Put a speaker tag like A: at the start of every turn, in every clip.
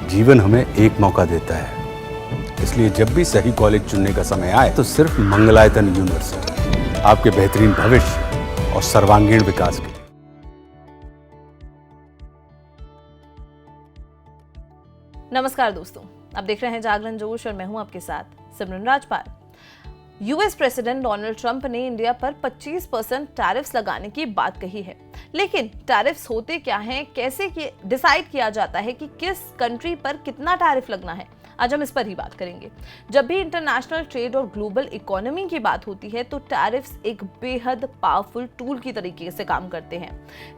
A: जीवन हमें एक मौका देता है, इसलिए जब भी सही कॉलेज चुनने का समय आए तो सिर्फ मंगलायतन यूनिवर्सिटी आपके बेहतरीन भविष्य और सर्वांगीण विकास के लिए।
B: नमस्कार दोस्तों, आप देख रहे हैं जागरण जोश और मैं हूं आपके साथ Simran Rajpal. US president Donald Trump ने इंडिया पर 25% टैरिफ्स लगाने की बात कही है, लेकिन टैरिफ्स होते क्या हैं, कैसे डिसाइड किया जाता है कि किस कंट्री पर कितना टैरिफ लगना है, आज हम इस पर ही बात करेंगे। जब भी इंटरनेशनल ट्रेड और ग्लोबल इकोनॉमी की बात होती है तो टैरिफ्स एक बेहद पावरफुल टूल की तरीके से काम करते हैं।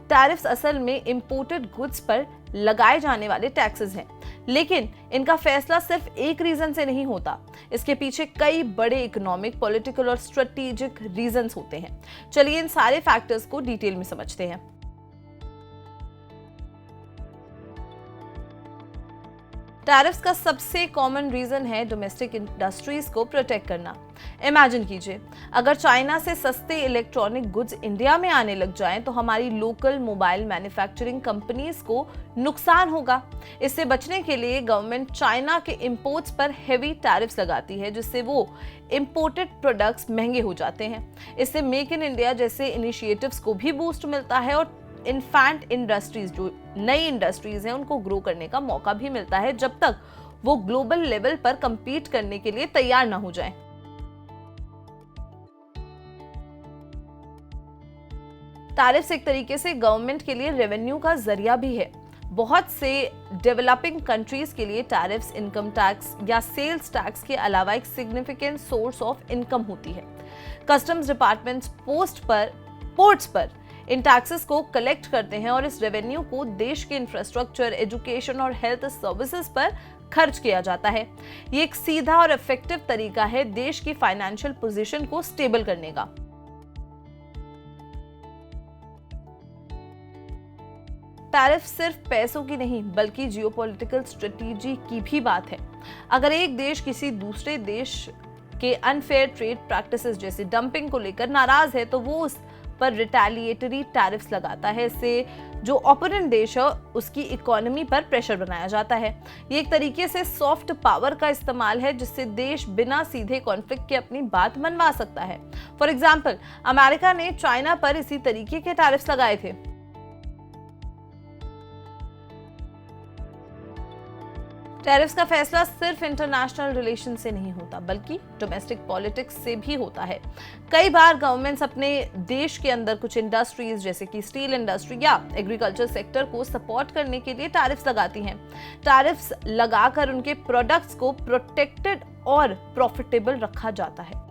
B: टैरिफ्स असल में इंपोर्टेड गुड्स पर लगाए जाने वाले टैक्सेस हैं, लेकिन इनका फैसला सिर्फ एक रीजन से नहीं होता। इसके पीछे कई बड़े इकोनॉमिक, पॉलिटिकल और स्ट्रेटेजिक रीजंस होते हैं। चलिए इन सारे फैक्टर्स को डिटेल में समझते हैं। टैरिफ्स का सबसे कॉमन रीजन है डोमेस्टिक इंडस्ट्रीज को प्रोटेक्ट करना। इमेजिन कीजिए, अगर चाइना से सस्ते इलेक्ट्रॉनिक गुड्स इंडिया में आने लग जाएं तो हमारी लोकल मोबाइल मैन्युफैक्चरिंग कंपनीज को नुकसान होगा। इससे बचने के लिए गवर्नमेंट चाइना के इंपोर्ट्स पर हेवी टैरिफ्स लगाती है, जिससे वो इंपोर्टेड प्रोडक्ट्स महंगे हो जाते हैं। इससे मेक इन इंडिया जैसे इनिशिएटिव्स को भी बूस्ट मिलता है और इन्फैंट इंडस्ट्रीज, जो नई इंडस्ट्रीज हैं, उनको ग्रो करने का मौका भी मिलता है जब तक वो ग्लोबल लेवल पर compete करने के लिए तैयार ना हो जाएं। टैरिफ्स एक तरीके से गवर्नमेंट के लिए रेवेन्यू का जरिया भी है। बहुत से डेवलपिंग कंट्रीज के लिए टैरिफ्स इनकम टैक्स या सेल्स टैक्स के अलावा एक सिग्निफिकेंट सोर्स ऑफ इनकम होती है। कस्टम्स डिपार्टमेंट्स पोर्ट्स पर इन टैक्सेस को कलेक्ट करते हैं और इस रेवेन्यू को देश के इंफ्रास्ट्रक्चर, एजुकेशन और हेल्थ सर्विसेज पर खर्च किया जाता है। ये एक सीधा और इफेक्टिव तरीका है देश की फाइनेंशियल पोजीशन को स्टेबल करने का। टैरिफ सिर्फ पैसों की नहीं बल्कि जियोपॉलिटिकल स्ट्रेटेजी की भी बात है। अगर एक देश किसी दूसरे देश के अनफेयर ट्रेड प्रैक्टिसेस जैसे डंपिंग को लेकर नाराज है तो वो उस पर रिटेलिएटरी टैरिफ्स लगाता है। इससे जो ओपोनेंट देश है उसकी इकोनॉमी पर प्रेशर बनाया जाता है। ये एक तरीके से सॉफ्ट पावर का इस्तेमाल है जिससे देश बिना सीधे कॉन्फ्लिक्ट के अपनी बात मनवा सकता है। फॉर एग्जाम्पल, अमेरिका ने चाइना पर इसी तरीके के टैरिफ्स लगाए थे। टैरिफ्स का फैसला सिर्फ इंटरनेशनल रिलेशन से नहीं होता बल्कि डोमेस्टिक पॉलिटिक्स से भी होता है। कई बार गवर्नमेंट्स अपने देश के अंदर कुछ इंडस्ट्रीज जैसे कि स्टील इंडस्ट्री या एग्रीकल्चर सेक्टर को सपोर्ट करने के लिए टैरिफ्स लगाती हैं। टैरिफ्स लगाकर उनके प्रोडक्ट्स को प्रोटेक्टेड और प्रॉफिटेबल रखा जाता है।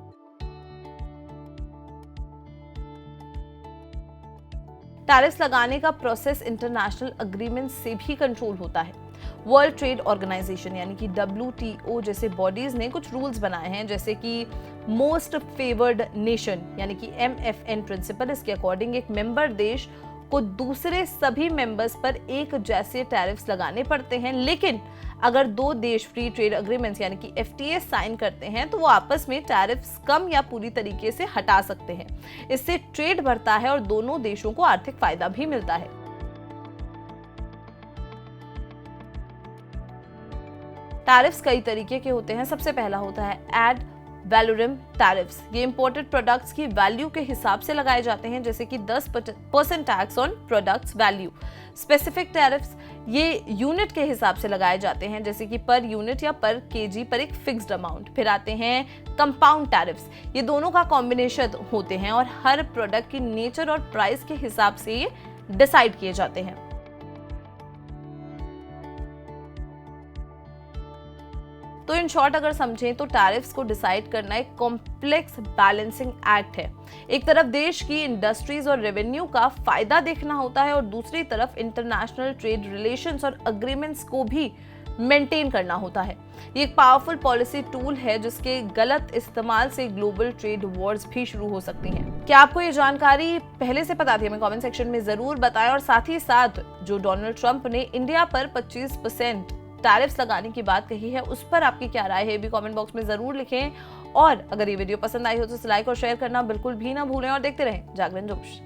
B: टैरिफ्स लगाने का प्रोसेस इंटरनेशनल अग्रीमेंट से भी कंट्रोल होता है। वर्ल्ड ट्रेड ऑर्गेनाइजेशन यानी कि WTO जैसे बॉडीज ने कुछ रूल्स बनाए हैं, जैसे कि मोस्ट फेवर्ड नेशन यानी कि MFN प्रिंसिपल। इसके अकॉर्डिंग एक मेंबर देश को दूसरे सभी मेंबर्स पर एक जैसे टैरिफ्स लगाने पड़ते हैं, लेकिन अगर दो देश फ्री ट्रेड अग्रीमेंट्स यानी कि FTA साइन करते हैं तो वो आपस में टैरिफ्स कम या पूरी तरीके से हटा सकते हैं। इससे ट्रेड बढ़ता है और दोनों देशों को आर्थिक फायदा भी मिलता है। टैरिफ्स कई तरीके के होते हैं। सबसे पहला होता है एड वैलोरम टैरिफ्स। ये इंपोर्टेड प्रोडक्ट्स की वैल्यू के हिसाब से लगाए जाते हैं, जैसे कि 10% tax on products value. Specific tariffs ये यूनिट के हिसाब से लगाए जाते हैं, जैसे कि पर यूनिट या पर केजी पर एक फिक्स्ड अमाउंट। फिर आते हैं कंपाउंड टैरिफ्स। ये दोनों का कॉम्बिनेशन होते हैं और हर प्रोडक्ट की नेचर और प्राइस के हिसाब से ये डिसाइड किए जाते हैं। तो इन शॉर्ट अगर समझें तो टैरिफ्स को डिसाइड करना एक कॉम्प्लेक्स बैलेंसिंग एक्ट है। एक तरफ देश की इंडस्ट्रीज और रेवेन्यू का फायदा देखना होता है और दूसरी तरफ इंटरनेशनल ट्रेड रिलेशंस और अग्रीमेंट्स को भी मेंटेन करना होता है। ये एक पावरफुल पॉलिसी टूल है जिसके गलत इस्तेमाल से ग्लोबल ट्रेड वॉर्स भी शुरू हो सकती हैं। क्या आपको ये जानकारी पहले से पता थी? हमें कमेंट सेक्शन में जरूर बताएं। और साथ ही साथ जो डोनाल्ड ट्रंप ने इंडिया पर 25% टैरिफ्स लगाने की बात कही है, उस पर आपकी क्या राय है भी कमेंट बॉक्स में जरूर लिखें। और अगर ये वीडियो पसंद आई हो तो लाइक और शेयर करना बिल्कुल भी ना भूलें और देखते रहें जागरण जोश।